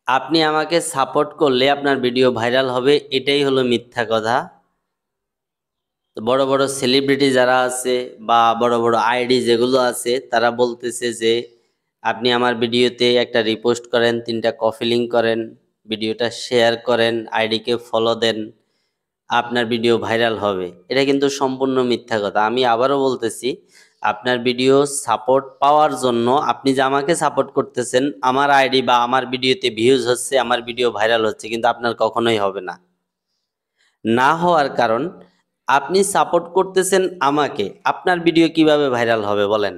আপনি আমাকে সাপোর্ট করলে আপনার ভিডিও ভাইরাল হবে, এটাই হলো মিথ্যা কথা। তো বড় বড় সেলিব্রিটি যারা আছে বা বড় বড় আইডি যেগুলো আছে তারা বলতেছে যে আপনি আমার ভিডিওতে একটা রিপোস্ট করেন, 3টা কপি লিংক করেন, ভিডিওটা শেয়ার করেন, আইডিকে ফলো দেন, আপনার ভিডিও ভাইরাল হবে। এটা কিন্তু সম্পূর্ণ মিথ্যা কথা। আমি আবারও বলতেছি, আপনার ভিডিও সাপোর্ট পাওয়ার জন্য আপনি যে আমাকে সাপোর্ট করতেছেন, আমার আইডি বা আমার ভিডিওতে ভিউজ হচ্ছে, আমার ভিডিও ভাইরাল হচ্ছে, কিন্তু আপনার কখনোই হবে না। না হওয়ার কারণ, আপনি সাপোর্ট করতেছেন আমাকে, আপনার ভিডিও কিভাবে ভাইরাল হবে বলেন?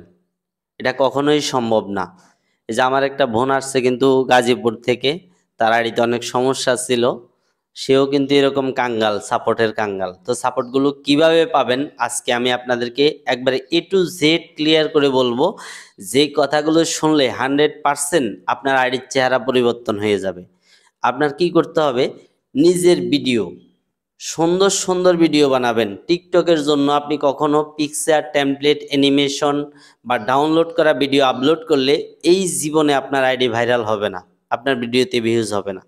এটা কখনোই সম্ভব না। এই যে আমার একটা বোন আসছে কিন্তু গাজীপুর থেকে, তার আইডিতে অনেক সমস্যা ছিল, সেও কিন্তু এরকম কাঙ্গাল, সাপোর্টের কাঙ্গাল। তো সাপোর্টগুলো কিভাবে পাবেন আজকে আমি আপনাদেরকে একবারে A to Z ক্লিয়ার করে বলবো, যে কথাগুলো শুনলে 100% আপনার আইডির চেহারা পরিবর্তন হয়ে যাবে। আপনার কি করতে হবে, নিজের ভিডিও, সুন্দর সুন্দর ভিডিও বানাবেন। টিকটকের জন্য আপনি কখনো পিকচার, টেমপ্লেট, অ্যানিমেশন বা ডাউনলোড করা ভিডিও আপলোড করলে এই জীবনে আপনার আইডি ভাইরাল হবে না, আপনার ভিডিওতে ভিউজ হবে না।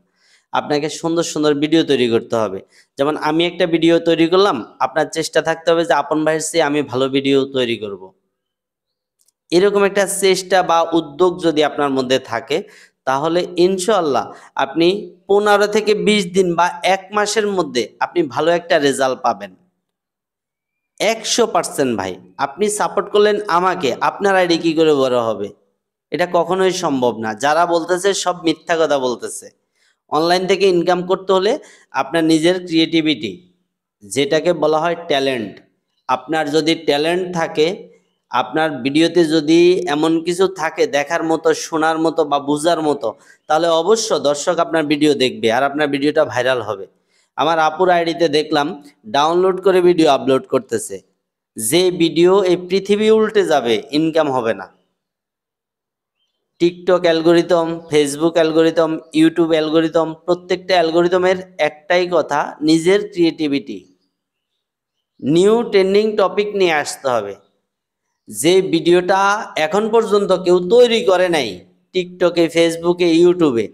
আপনাকে সুন্দর সুন্দর ভিডিও তৈরি করতে হবে। যেমন আমি একটা ভিডিও তৈরি করলাম, আপনার চেষ্টা থাকতে হবে যে আপন ভাইয়ের চেয়ে আমি ভালো ভিডিও তৈরি করব। এরকম একটা চেষ্টা বা উদ্যোগ যদি আপনার মধ্যে থাকে, তাহলে ইনশাআল্লাহ আপনি 15 থেকে 20 দিন বা 1 মাসের মধ্যে আপনি ভালো একটা রেজাল্ট পাবেন। 100% ভাই। আপনি সাপোর্ট করলেন আমাকে, আপনার আইডি কি করে বড় হবে? এটা কখনোই সম্ভব না। যারা বলতেছে সব মিথ্যা কথা বলতেছে। অনলাইন থেকে ইনকাম করতে হলে আপনার নিজের ক্রিয়েটিভিটি, যেটাকে বলা হয় ট্যালেন্ট, আপনার যদি ট্যালেন্ট থাকে, আপনার ভিডিওতে যদি এমন কিছু থাকে দেখার মতো, শোনার মতো বা বুঝার মতো, তাহলে অবশ্য দর্শক আপনার ভিডিও দেখবে আর আপনার ভিডিওটা ভাইরাল হবে। আমার আপুর আইডিতে দেখলাম ডাউনলোড করে ভিডিও আপলোড করতেছে, যে ভিডিও এই পৃথিবী উল্টে যাবে, ইনকাম হবে না। TikTok algorithm, Facebook algorithm, YouTube algorithm, প্রত্যেকটা অ্যালগোরিদমের একটাই কথা, নিজের ক্রিয়েটিভিটি, নিউ ট্রেন্ডিং টপিক নিয়ে আসতে হবে। যে ভিডিওটা এখন পর্যন্ত কেউ তৈরি করে নাই, টিকটকে, ফেসবুকে, ইউটিউবে,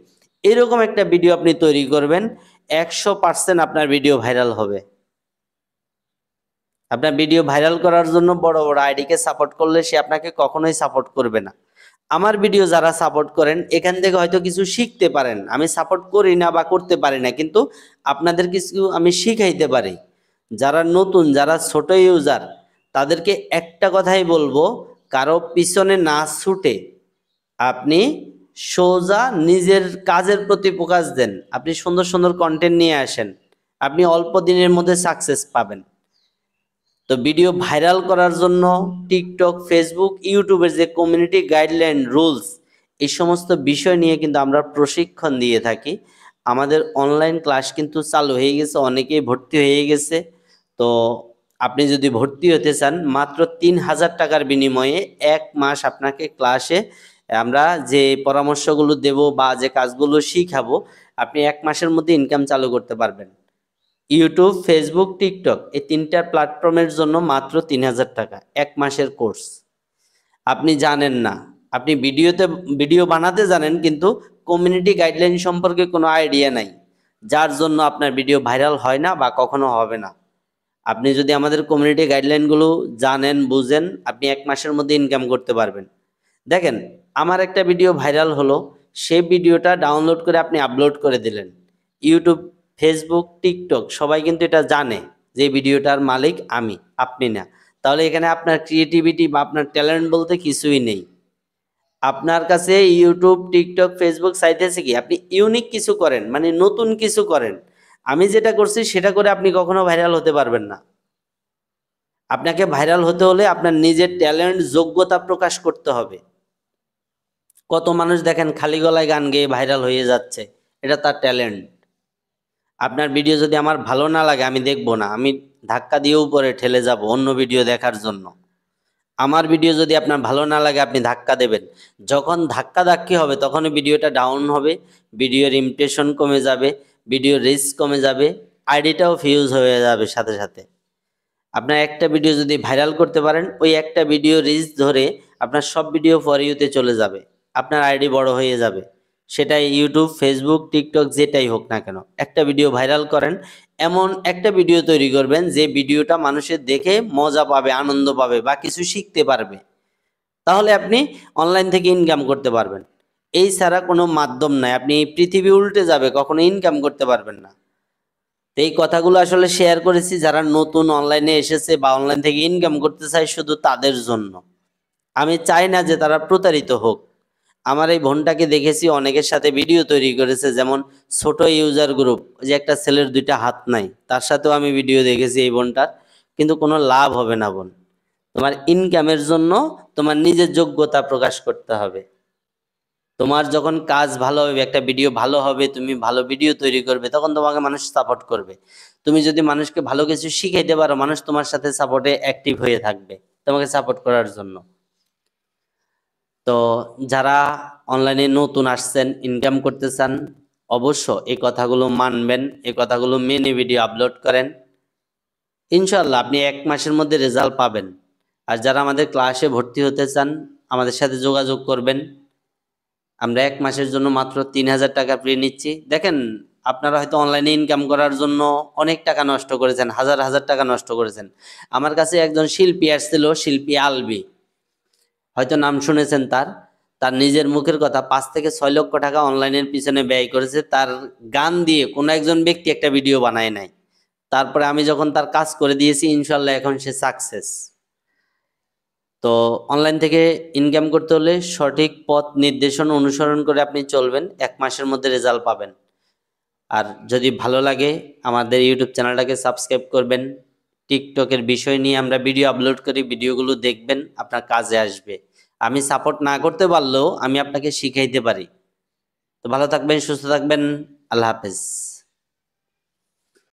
এরকম একটা ভিডিও আপনি তৈরি করবেন, 100% আপনার ভিডিও ভাইরাল হবে। আপনার ভিডিও ভাইরাল করার জন্য বড় বড় আইডিকে সাপোর্ট করলে সে আপনাকে কখনোই সাপোর্ট করবে না। আমার ভিডিও যারা সাপোর্ট করেন, এখান থেকে হয়তো কিছু শিখতে পারেন। আমি সাপোর্ট করি না বা করতে পারি না, কিন্তু আপনাদের কিছু আমি শিখাইতে পারি। যারা নতুন, যারা ছোট ইউজার, তাদেরকে একটা কথাই বলবো, কারো পিছনে না ছুটে আপনি সোজা নিজের কাজের প্রতি ফোকাস দেন। আপনি সুন্দর সুন্দর কন্টেন্ট নিয়ে আসেন, আপনি অল্প দিনের মধ্যে সাকসেস পাবেন। তো ভিডিও ভাইরাল করার জন্য টিকটক, ফেসবুক, ইউটিউবের যে কমিউনিটি গাইডলাইন, রুলস, এই সমস্ত বিষয় নিয়ে কিন্তু আমরা প্রশিক্ষণ দিয়ে থাকি। আমাদের অনলাইন ক্লাস কিন্তু চালু হয়ে গেছে, অনেকেই ভর্তি হয়ে গেছে। তো আপনি যদি ভর্তি হতে চান, মাত্র 3000 টাকার বিনিময়ে 1 মাস আপনাকে ক্লাসে আমরা যে পরামর্শগুলো দেব বা যে কাজগুলো শিখাবো, আপনি 1 মাসের মধ্যে ইনকাম চালু করতে পারবেন। ইউটিউব, ফেসবুক, টিকটক, এই 3টা প্ল্যাটফর্মের জন্য মাত্র 3000 টাকা, 1 মাসের কোর্স। আপনি জানেন না, আপনি ভিডিও বানাতে জানেন কিন্তু কমিউনিটি গাইডলাইন সম্পর্কে কোনো আইডিয়া নাই, যার জন্য আপনার ভিডিও ভাইরাল হয় না বা কখনো হবে না। আপনি যদি আমাদের কমিউনিটি গাইডলাইনগুলো জানেন, বুঝেন, আপনি 1 মাসের মধ্যে ইনকাম করতে পারবেন। দেখেন, আমার একটা ভিডিও ভাইরাল হলো, সেই ভিডিওটা ডাউনলোড করে আপনি আপলোড করে দিলেন। ইউটিউব, ফেসবুক, টিকটক সবাই কিন্তু এটা জানে যে ভিডিওটার মালিক আমি, আপনি না। তাহলে এখানে আপনার ক্রিয়েটিভিটি বা আপনার ট্যালেন্ট বলতে কিছুই নেই। আপনার কাছে ইউটিউব, টিকটক, ফেসবুক চাইতেছে কি আপনি ইউনিক কিছু করেন, মানে নতুন কিছু করেন। আমি যেটা করছি সেটা করে আপনি কখনো ভাইরাল হতে পারবেন না। আপনাকে ভাইরাল হতে হলে আপনার নিজের ট্যালেন্ট, যোগ্যতা প্রকাশ করতে হবে। কত মানুষ দেখেন খালি গলায় গান গেয়ে ভাইরাল হয়ে যাচ্ছে, এটা তার ট্যালেন্ট। আপনার ভিডিও যদি আমার ভালো না লাগে, আমি দেখব না, আমি ধাক্কা দিয়ে উপরে ঠেলে যাব অন্য ভিডিও দেখার জন্য। আমার ভিডিও যদি আপনার ভালো না লাগে, আপনি ধাক্কা দেবেন। যখন ধাক্কা ধাক্কি হবে তখনই ভিডিওটা ডাউন হবে, ভিডিওর ইমপ্রেশন কমে যাবে, ভিডিওর রিচ কমে যাবে, আইডিটাও ফিউজ হয়ে যাবে সাথে সাথে। আপনার একটা ভিডিও যদি ভাইরাল করতে পারেন, ওই একটা ভিডিও রিচ ধরে আপনার সব ভিডিও ফর ইউতে চলে যাবে, আপনার আইডি বড় হয়ে যাবে। সেটা ইউটিউব, ফেসবুক, টিকটক যেটাই হোক না কেন, একটা ভিডিও ভাইরাল করেন। এমন একটা ভিডিও তৈরি করবেন যে ভিডিওটা মানুষের দেখে মজা পাবে, আনন্দ পাবে বা কিছু শিখতে পারবে। তাহলে আপনি অনলাইন থেকে ইনকাম করতে পারবেন। এই ছাড়া কোনো মাধ্যম নাই, আপনি পৃথিবী উল্টে যাবে, কখনো ইনকাম করতে পারবেন না। তো এই কথাগুলো আসলে শেয়ার করেছি যারা নতুন অনলাইনে এসেছে বা অনলাইন থেকে ইনকাম করতে চায়, শুধু তাদের জন্য। আমি চাই না যে তারা প্রতারিত হোক। আমার এই বোনটাকে দেখেছি অনেকের সাথে ভিডিও তৈরি করেছে, যেমন ছোট ইউজার গ্রুপ, যে একটা ছেলের দুইটা হাত নাই, তার সাথেও আমি ভিডিও দেখেছি এই বোনটার, কিন্তু কোনো লাভ হবে না বোন। তোমার ইনকামের জন্য তোমার নিজের যোগ্যতা প্রকাশ করতে হবে। তোমার যখন কাজ ভালো হবে, একটা ভিডিও ভালো হবে, তুমি ভালো ভিডিও তৈরি করবে, তখন তোমাকে মানুষ সাপোর্ট করবে। তুমি যদি মানুষকে ভালো কিছু শিখাইতে পারো, মানুষ তোমার সাথে সাপোর্টে অ্যাক্টিভ হয়ে থাকবে তোমাকে সাপোর্ট করার জন্য। তো যারা অনলাইনে নতুন আসছেন, ইনকাম করতে চান, অবশ্য এই কথাগুলো মানবেন, এই কথাগুলো মেনে ভিডিও আপলোড করেন। ইনশাল্লাহ আপনি 1 মাসের মধ্যে রেজাল্ট পাবেন। আর যারা আমাদের ক্লাসে ভর্তি হতে চান, আমাদের সাথে যোগাযোগ করবেন। আমরা 1 মাসের জন্য মাত্র 3,000 টাকা ফ্রি নিচ্ছি। দেখেন, আপনারা হয়তো অনলাইনে ইনকাম করার জন্য অনেক টাকা নষ্ট করেছেন, হাজার হাজার টাকা নষ্ট করেছেন। আমার কাছে একজন শিল্পী আসছিল, শিল্পী আলবি, হয়তো নাম শুনেছেন তার। তার নিজের মুখের কথা, 5 থেকে 6 লক্ষ টাকা অনলাইনের পিছনে ব্যয় করেছে। তার গান দিয়ে কোনো একজন ব্যক্তি একটা ভিডিও বানায় নাই। তারপরে আমি যখন তার কাজ করে দিয়েছি, ইনশাল্লাহ এখন সে সাকসেস। তো অনলাইন থেকে ইনকাম করতে হলে সঠিক পথ নির্দেশনা অনুসরণ করে আপনি চলবেন, 1 মাসের মধ্যে রেজাল্ট পাবেন। আর যদি ভালো লাগে, আমাদের ইউটিউব চ্যানেলটাকে সাবস্ক্রাইব করবেন। টিকটকের বিষয় নিয়ে আমরা ভিডিও আপলোড করি, ভিডিওগুলো দেখবেন, আপনার কাজে আসবে। আমি সাপোর্ট না করতে পারলেও আমি আপনাকে শিখাইতে পারি। তো ভালো থাকবেন, সুস্থ থাকবেন। আল্লাহ হাফেজ।